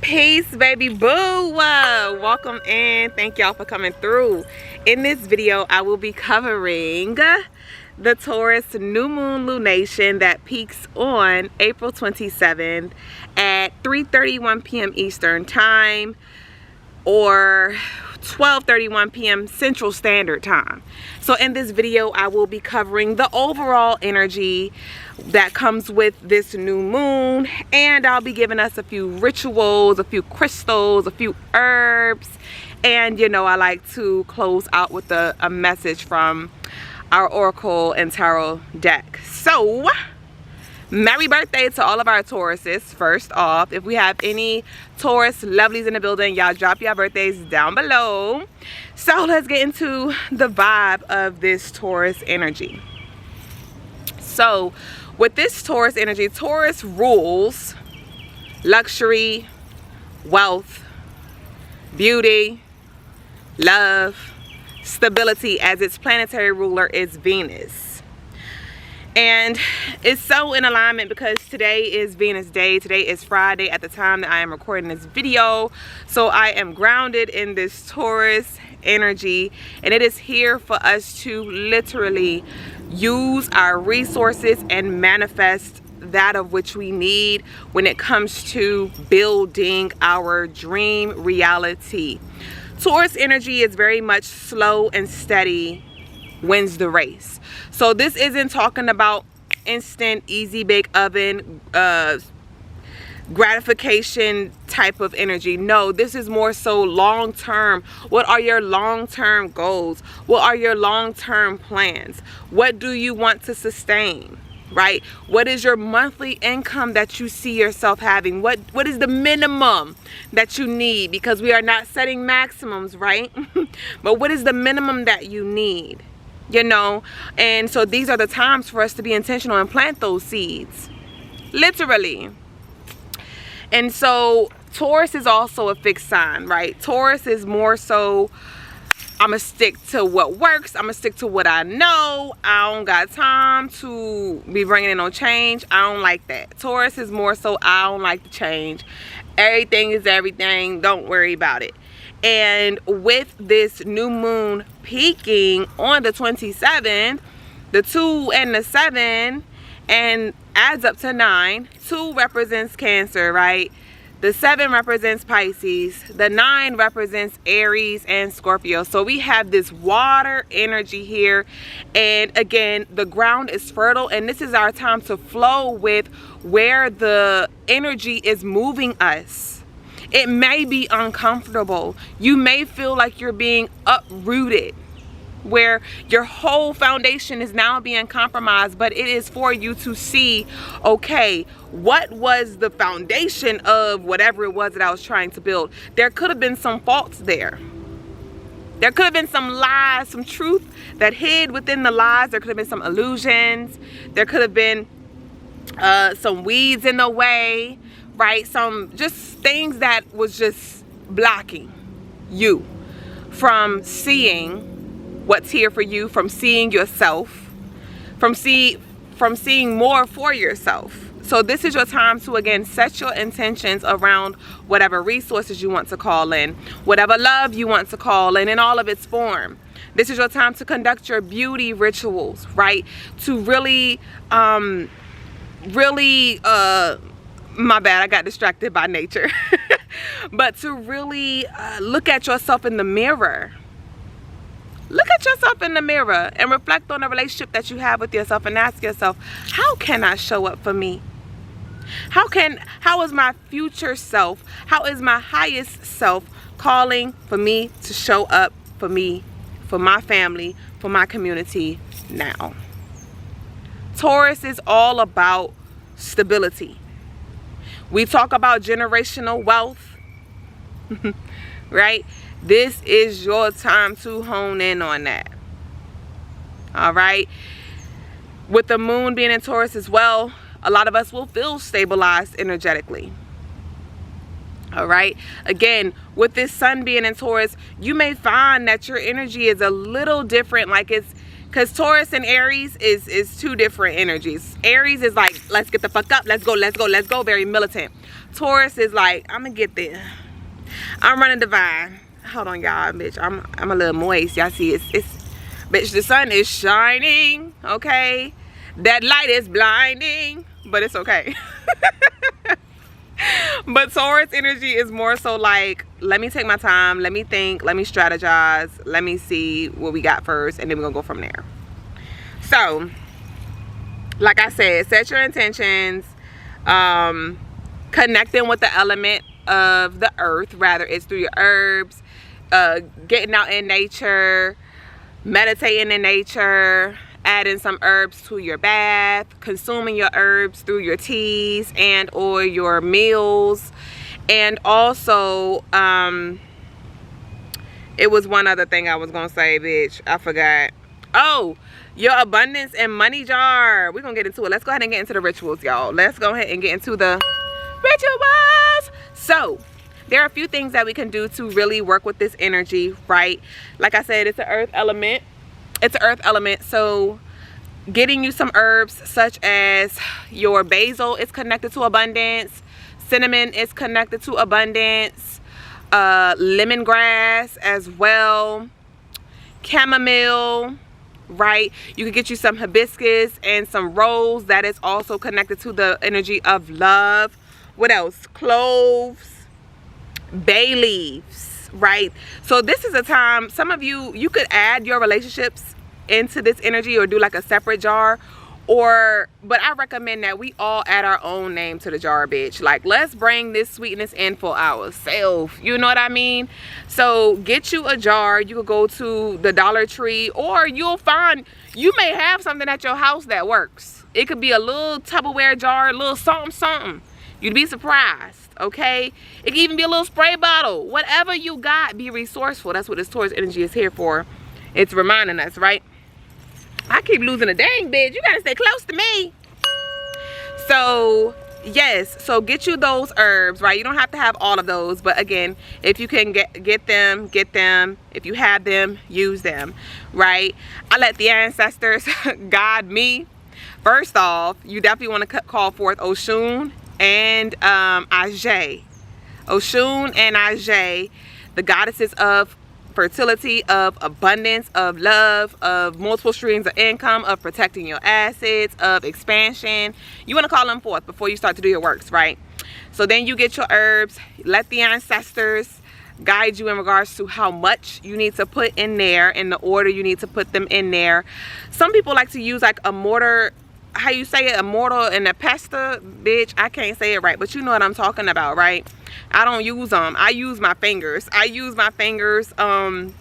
Peace, baby boo. Welcome in. Thank y'all for coming through. In this video, I will be covering the Taurus new moon lunation that peaks on April 27th at 3:31 p.m. Eastern time or 12:31 p.m. Central Standard Time. So in this video, I will be covering the overall energy that comes with this new moon, and I'll be giving us a few rituals, a few crystals, a few herbs, and you know I like to close out with a message from our oracle and tarot deck. So merry birthday to all of our Tauruses. First off, if we have any Taurus lovelies in the building, y'all drop your birthdays down below. So let's get into the vibe of this Taurus energy. So with this Taurus energy, Taurus rules luxury, wealth, beauty, love, stability, as its planetary ruler is Venus. And it's so in alignment because today is Venus Day. Today is Friday at the time that I am recording this video. So I am grounded in this Taurus energy, and it is here for us to literally use our resources and manifest that of which we need when it comes to building our dream reality. Taurus energy is very much slow and steady wins the race. So this isn't talking about instant, easy bake oven, gratification type of energy. No, this is more so long term. What are your long term goals? What are your long term plans? What do you want to sustain? Right? What is your monthly income that you see yourself having? What is the minimum that you need? Because we are not setting maximums, right? But what is the minimum that you need? You know, and so these are the times for us to be intentional and plant those seeds, literally. And so Taurus is also a fixed sign, right? Taurus is more so, I'm gonna stick to what works. I'm gonna stick to what I know. I don't got time to be bringing in no change. I don't like that. Taurus is more so, I don't like the change. Everything is everything. Don't worry about it. And with this new moon peaking on the 27th, the 2 and the 7 and adds up to 9. 2 represents Cancer, right? The 7 represents Pisces. The 9 represents Aries and Scorpio. So we have this water energy here. And again, the ground is fertile, and this is our time to flow with where the energy is moving us. It may be uncomfortable. You may feel like you're being uprooted, where your whole foundation is now being compromised, but it is for you to see, okay, what was the foundation of whatever it was that I was trying to build? There could have been some faults there. There could have been some lies, some truth that hid within the lies. There could have been some illusions. There could have been some weeds in the way, right? Some just things that was just blocking you from seeing what's here for you, from seeing yourself, from seeing more for yourself. So this is your time to, again, set your intentions around whatever resources you want to call in, whatever love you want to call in all of its form. This is your time to conduct your beauty rituals, right? To really, my bad, I got distracted by nature. But to really look at yourself in the mirror. Look at yourself in the mirror and reflect on the relationship that you have with yourself and ask yourself, how can I show up for me? How is my future self, how is my highest self calling for me to show up for me, for my family, for my community now? Taurus is all about stability. We talk about generational wealth, right? This is your time to hone in on that. All right. With the moon being in Taurus as well, a lot of us will feel stabilized energetically. All right. Again, with this sun being in Taurus, you may find that your energy is a little different. Like it's Because Taurus and Aries is two different energies. Aries is like, let's get the fuck up, let's go, very militant. Taurus is like, I'm gonna get there. I'm running divine. Hold on, y'all, bitch. I'm a little moist. Y'all see, it's bitch, the sun is shining, okay? That light is blinding, but it's okay. But Taurus energy is more so like, let me take my time, let me think, let me strategize, let me see what we got first, and then we're gonna go from there. So, like I said, set your intentions, connecting with the element of the earth, rather it's through your herbs, getting out in nature, meditating in nature, adding some herbs to your bath, consuming your herbs through your teas and or your meals. And also it was one other thing I was gonna say, bitch, I forgot. Oh, your abundance and money jar. We're gonna get into it. Let's go ahead and get into the rituals, y'all. Let's go ahead and get into the rituals. So there are a few things that we can do to really work with this energy, right? Like I said, it's an earth element. It's an earth element, so getting you some herbs such as your basil is connected to abundance, cinnamon is connected to abundance, lemongrass as well, chamomile, right? You can get you some hibiscus and some rose that is also connected to the energy of love. What else? Cloves, bay leaves, right? So this is a time, some of you could add your relationships into this energy or do like a separate jar, but I recommend that we all add our own name to the jar, bitch. Like, let's bring this sweetness in for ourselves, you know what I mean? So get you a jar. You could go to the Dollar Tree, or you'll find, you may have something at your house that works. It could be a little Tupperware jar, a little something. You'd be surprised, okay? It can even be a little spray bottle. Whatever you got, be resourceful. That's what this Taurus energy is here for. It's reminding us, right? I keep losing a dang, bitch. You gotta stay close to me. So, yes. So get you those herbs, right? You don't have to have all of those. But again, if you can get them, get them. If you have them, use them, right? I let the ancestors guide me. First off, you definitely want to call forth Oshun and Ajay. Oshun and Ajay, the goddesses of fertility, of abundance, of love, of multiple streams of income, of protecting your assets, of expansion. You want to call them forth before you start to do your works, right? So then you get your herbs, let the ancestors guide you in regards to how much you need to put in there, in the order you need to put them in there. Some people like to use like a mortar, how you say it, a mortar and a pestle, bitch, I can't say it right, but you know what I'm talking about, right? I don't use them. I use my fingers. I use my fingers to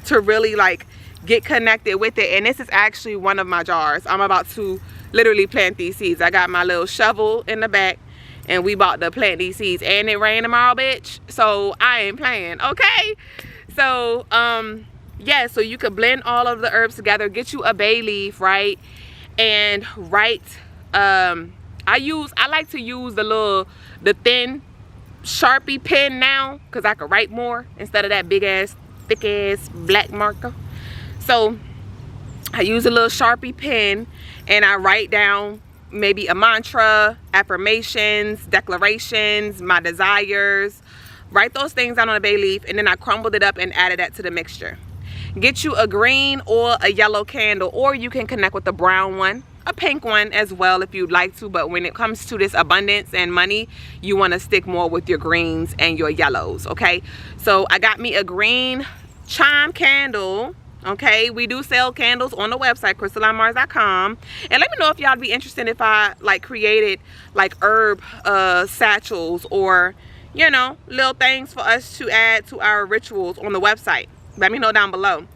really like get connected with it. And this is actually one of my jars. I'm about to literally plant these seeds. I got my little shovel in the back and we about to plant these seeds. And it rain tomorrow, bitch, so I ain't playing, okay? So yeah, so you could blend all of the herbs together, get you a bay leaf, right? And write, I like to use the thin Sharpie pen now, because I could write more instead of that big ass, thick ass black marker. So I use a little Sharpie pen and I write down maybe a mantra, affirmations, declarations, my desires. Write those things down on a bay leaf, and then I crumbled it up and added that to the mixture. Get you a green or a yellow candle, or you can connect with the brown one, a pink one as well if you'd like to. But when it comes to this abundance and money, you want to stick more with your greens and your yellows, okay? So I got me a green chime candle, okay? We do sell candles on the website, CrystalineMars.com. And let me know if y'all be interested if I like created like herb satchels, or you know, little things for us to add to our rituals on the website. Let me know down below.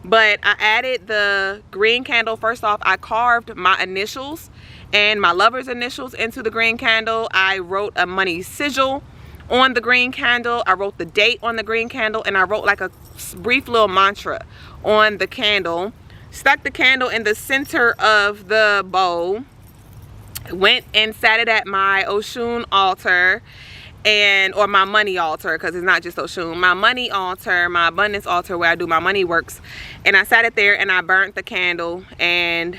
But I added the green candle. First off, I carved my initials and my lover's initials into the green candle. I wrote a money sigil on the green candle. I wrote the date on the green candle, and I wrote like a brief little mantra on the candle. Stuck the candle in the center of the bowl. Went and sat it at my Oshun altar, or my money altar, because it's not just Oshun, my money altar, my abundance altar, where I do my money works. And I sat it there and I burnt the candle and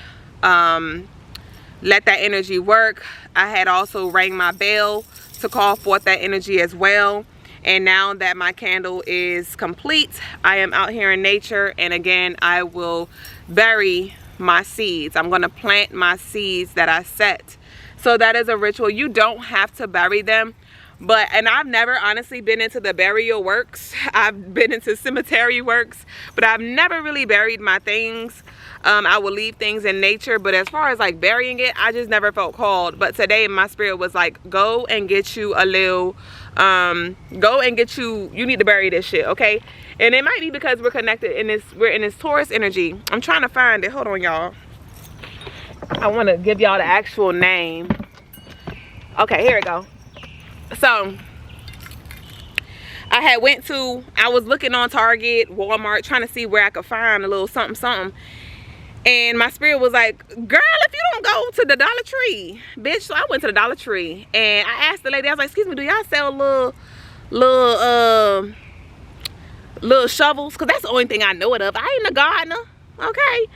let that energy work. I had also rang my bell to call forth that energy as well. And now that my candle is complete, I am out here in nature, and again, I will bury my seeds. I'm going to plant my seeds that I set. So that is a ritual. You don't have to bury them, and I've never honestly been into the burial works. I've been into cemetery works, but I've never really buried my things. I will leave things in nature, but as far as like burying it, I just never felt called. But today my spirit was like, go and get you a little, you need to bury this shit, okay? And it might be because we're connected in this, we're in this Taurus energy. I'm trying to find it. Hold on, y'all. I want to give y'all the actual name. Okay, here we go. So I was looking on Target, Walmart, trying to see where I could find a little something. And my spirit was like, girl, if you don't go to the Dollar Tree, bitch. So I went to the Dollar Tree and I asked the lady, I was like, excuse me, do y'all sell little shovels? Because that's the only thing I know it of. I ain't a gardener, okay?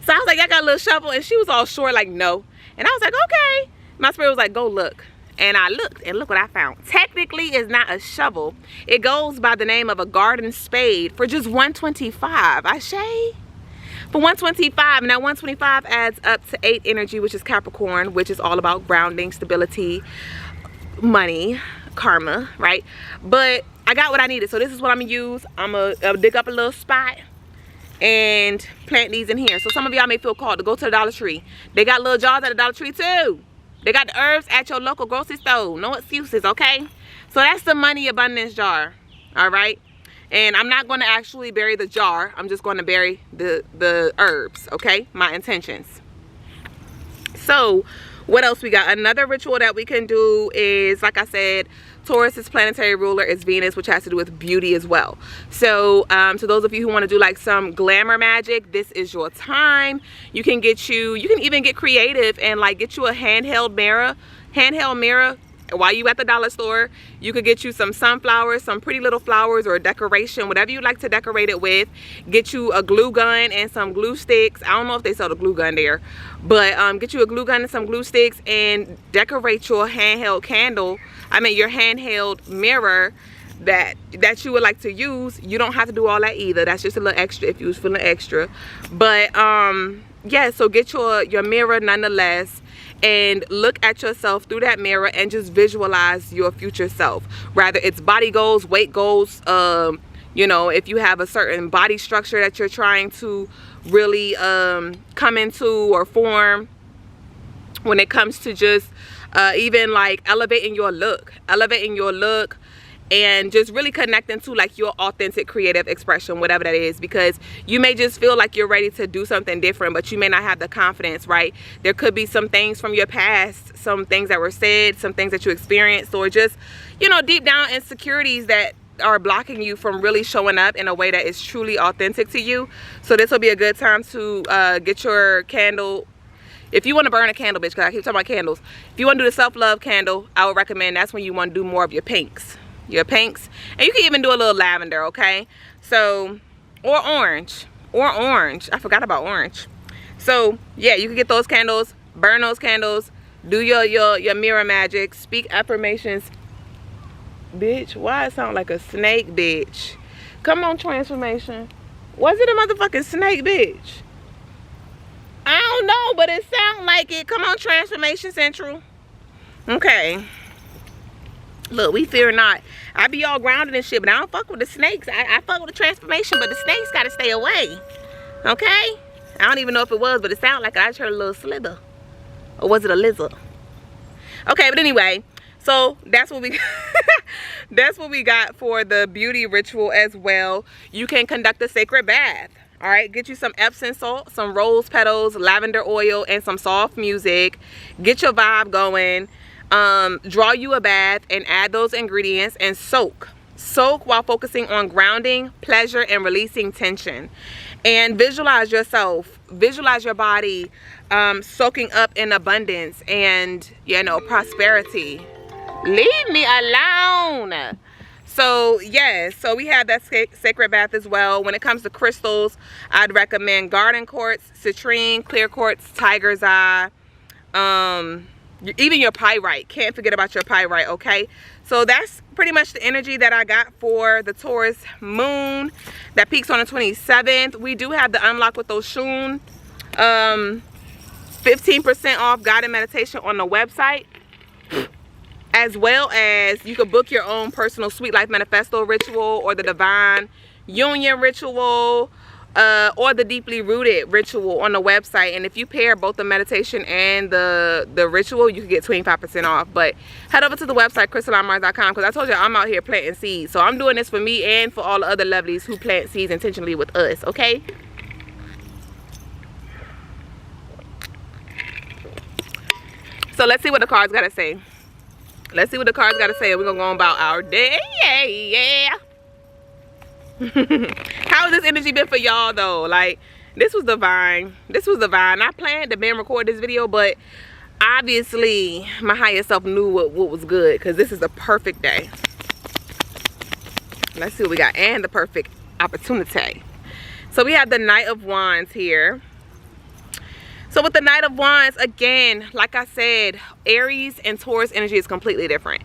So I was like, I got a little shovel, and she was all short, like, no. And I was like, okay. My spirit was like, go look. And I looked, and look what I found. Technically, it's not a shovel. It goes by the name of a garden spade for just $125. Ashe? For $125, and that $125 adds up to 8 energy, which is Capricorn, which is all about grounding, stability, money, karma, right? But I got what I needed, so this is what I'm gonna use. I'm gonna dig up a little spot and plant these in here. So some of y'all may feel called to go to the Dollar Tree. They got little jars at the Dollar Tree too. They got the herbs at your local grocery store. No excuses, okay? So that's the money abundance jar, all right? And I'm not going to actually bury the jar. I'm just going to bury the herbs, okay? My intentions. So what else we got? Another ritual that we can do is, like I said, Taurus's planetary ruler is Venus, which has to do with beauty as well. So to those of you who want to do like some glamour magic, this is your time. You can even get creative and like get you a handheld mirror while you at the dollar store. You could get you some sunflowers, some pretty little flowers, or a decoration, whatever you like to decorate it with. Get you a glue gun and some glue sticks. I don't know if they sell the glue gun there, but get you a glue gun and some glue sticks and decorate your handheld candle. Your handheld mirror that you would like to use. You don't have to do all that either. That's just a little extra if you was feeling extra. But yeah, so get your mirror nonetheless, and look at yourself through that mirror and just visualize your future self. Rather it's body goals, weight goals, you know, if you have a certain body structure that you're trying to really come into or form, when it comes to just even like elevating your look and just really connecting to like your authentic creative expression, whatever that is, because you may just feel like you're ready to do something different, but you may not have the confidence, right? There could be some things from your past, some things that were said, some things that you experienced, or just, you know, deep down insecurities that are blocking you from really showing up in a way that is truly authentic to you. So this will be a good time to get your candle. If you want to burn a candle, bitch, because I keep talking about candles. If you want to do the self-love candle, I would recommend that's when you want to do more of your pinks. And you can even do a little lavender, okay? So, or orange. I forgot about orange. So yeah, you can get those candles, burn those candles, do your mirror magic, speak affirmations. Bitch, why it sound like a snake, bitch? Come on, transformation. Was it a motherfucking snake, bitch? I don't know, but it sound like it. Come on, Transformation Central. Okay. Look, we fear not. I be all grounded and shit, but I don't fuck with the snakes. I fuck with the transformation, but the snakes gotta stay away. Okay? I don't even know if it was, but it sounded like I just heard a little slither. Or was it a lizard? Okay, but anyway, so that's what we that's what we got for the beauty ritual as well. You can conduct a sacred bath. All right, get you some Epsom salt, some rose petals, lavender oil, and some soft music. Get your vibe going. Draw you a bath and add those ingredients and soak while focusing on grounding, pleasure, and releasing tension. And visualize yourself, visualize your body soaking up in abundance and, you know, prosperity. Leave me alone. So yes, so we have that sacred bath as well. When it comes to crystals, I'd recommend garden quartz, citrine, clear quartz, tiger's eye, Even your pyrite. Can't forget about your pyrite, okay? So that's pretty much the energy that I got for the Taurus moon that peaks on the 27th. We do have the unlock with Oshun. 15% off guided meditation on the website. As well as you can book your own personal Sweet Life Manifesto ritual, or the Divine Union ritual, or the Deeply Rooted ritual on the website. And if you pair both the meditation and the ritual, you can get 25% off. But head over to the website, CrystalineMars.com, because I told you I'm out here planting seeds. So I'm doing this for me and for all the other lovelies who plant seeds intentionally with us, okay? So let's see what the cards got to say. Let's see what the cards got to say. We're going to go on about our day. Yeah. How has this energy been for y'all though? Like, this was divine. This was divine. I planned to record this video, but obviously my higher self knew what was good, because this is a perfect day. Let's see what we got. And the perfect opportunity. So we have the Knight of Wands here. So with the Knight of Wands, again, like I said, Aries and Taurus energy is completely different.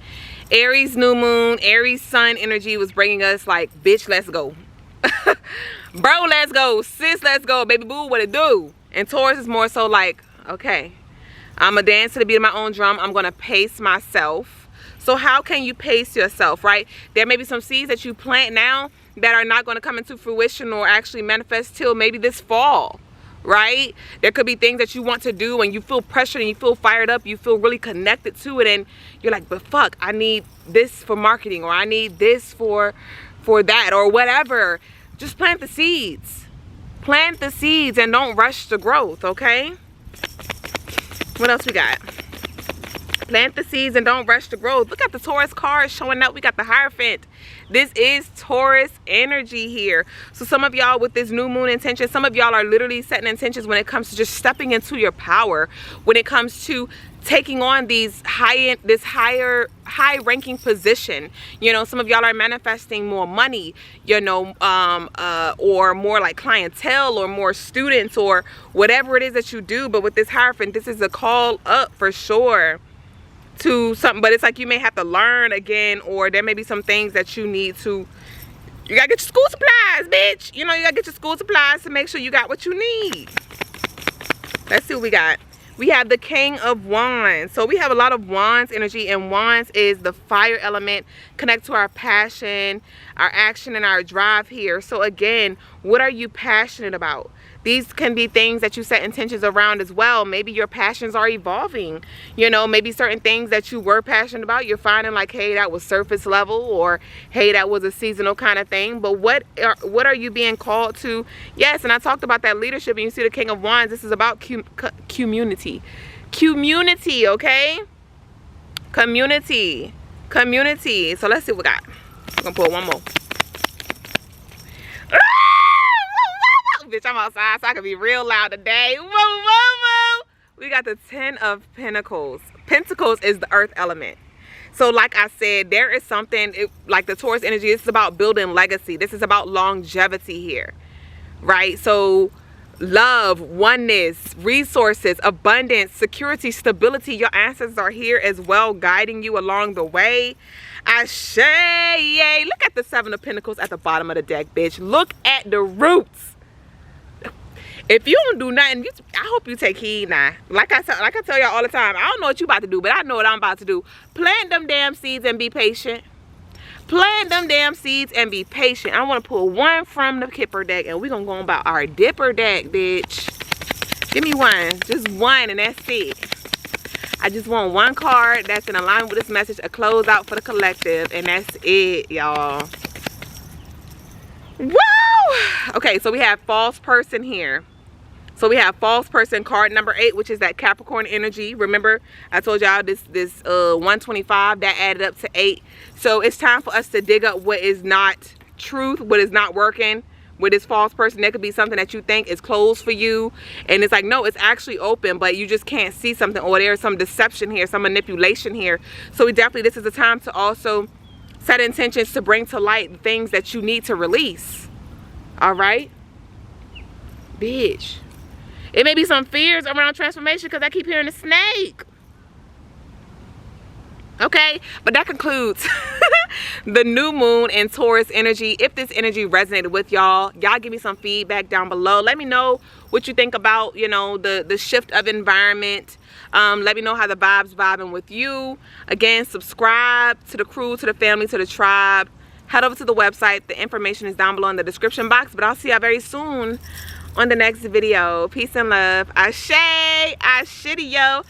Aries new moon, Aries sun energy was bringing us like, bitch, let's go. Bro, let's go. Sis, let's go. Baby boo, what it do? And Taurus is more so like, okay, I'm going to dance to the beat of my own drum. I'm going to pace myself. So how can you pace yourself, right? There may be some seeds that you plant now that are not going to come into fruition or actually manifest till maybe this fall. Right? There could be things that you want to do and you feel pressured and you feel fired up, you feel really connected to it, and you're like, but fuck, I need this for marketing, or I need this for that, or whatever. Just plant the seeds. Plant the seeds and don't rush the growth, okay? What else we got? Plant the seeds and don't rush the growth. Look at the Taurus cards showing up. We got the Hierophant. This is Taurus energy here. So some of y'all with this new moon intention, some of y'all are literally setting intentions when it comes to just stepping into your power, when it comes to taking on these high ranking position. You know, some of y'all are manifesting more money, you know, or more like clientele, or more students, or whatever it is that you do. But with this Hierophant, this is a call up for sure to something, but it's like you may have to learn again, or there may be some things that you need to, you gotta get your school supplies, bitch. You know, you gotta get your school supplies to make sure you got what you need. Let's see what we got. We have the King of Wands. So we have a lot of Wands energy, and Wands is the fire element, connect to our passion, our action, and our drive here. So again, what are you passionate about? These can be things that you set intentions around as well. Maybe your passions are evolving. You know, maybe certain things that you were passionate about, you're finding like, hey, that was surface level, or hey, that was a seasonal kind of thing. But what are you being called to? Yes, and I talked about that leadership, and you see the King of Wands. This is about community. Community, okay? Community. Community. So let's see what we got. I'm going to pull one more. Bitch, I'm outside, so I can be real loud today. Whoa, whoa, whoa. We got the 10 of Pentacles. Pentacles is the earth element. So like I said, there is something, like the Taurus energy, this is about building legacy. This is about longevity here, right? So love, oneness, resources, abundance, security, stability. Your ancestors are here as well, guiding you along the way. Ashe. Look at the 7 of Pentacles at the bottom of the deck, bitch. Look at the roots. If you don't do nothing, I hope you take heed now. Like I tell y'all all the time, I don't know what you about to do, but I know what I'm about to do. Plant them damn seeds and be patient. Plant them damn seeds and be patient. I want to pull one from the Kipper deck, and we're going to go about our Dipper deck, bitch. Give me one. Just one, and that's it. I just want one card that's in alignment with this message, a closeout for the collective, and that's it, y'all. Woo! Okay, so we have false person here. So we have false person card number 8, which is that Capricorn energy. Remember, I told y'all this 125, that added up to 8. So it's time for us to dig up what is not truth, what is not working with this false person. There could be something that you think is closed for you, and it's like, no, it's actually open, but you just can't see something, or there's some deception here, some manipulation here. So we definitely, this is the time to also set intentions to bring to light the things that you need to release. All right, bitch. It may be some fears around transformation, because I keep hearing the snake. Okay, but that concludes the new moon in Taurus energy. If this energy resonated with y'all, give me some feedback down below. Let me know what you think about, you know, the shift of environment. Let me know how the vibing with you. Again, subscribe to the crew, to the family, to the tribe. Head over to the website. The information is down below in the description box. But I'll see y'all very soon on the next video. Peace and love. Ashe, Ashitty, yo.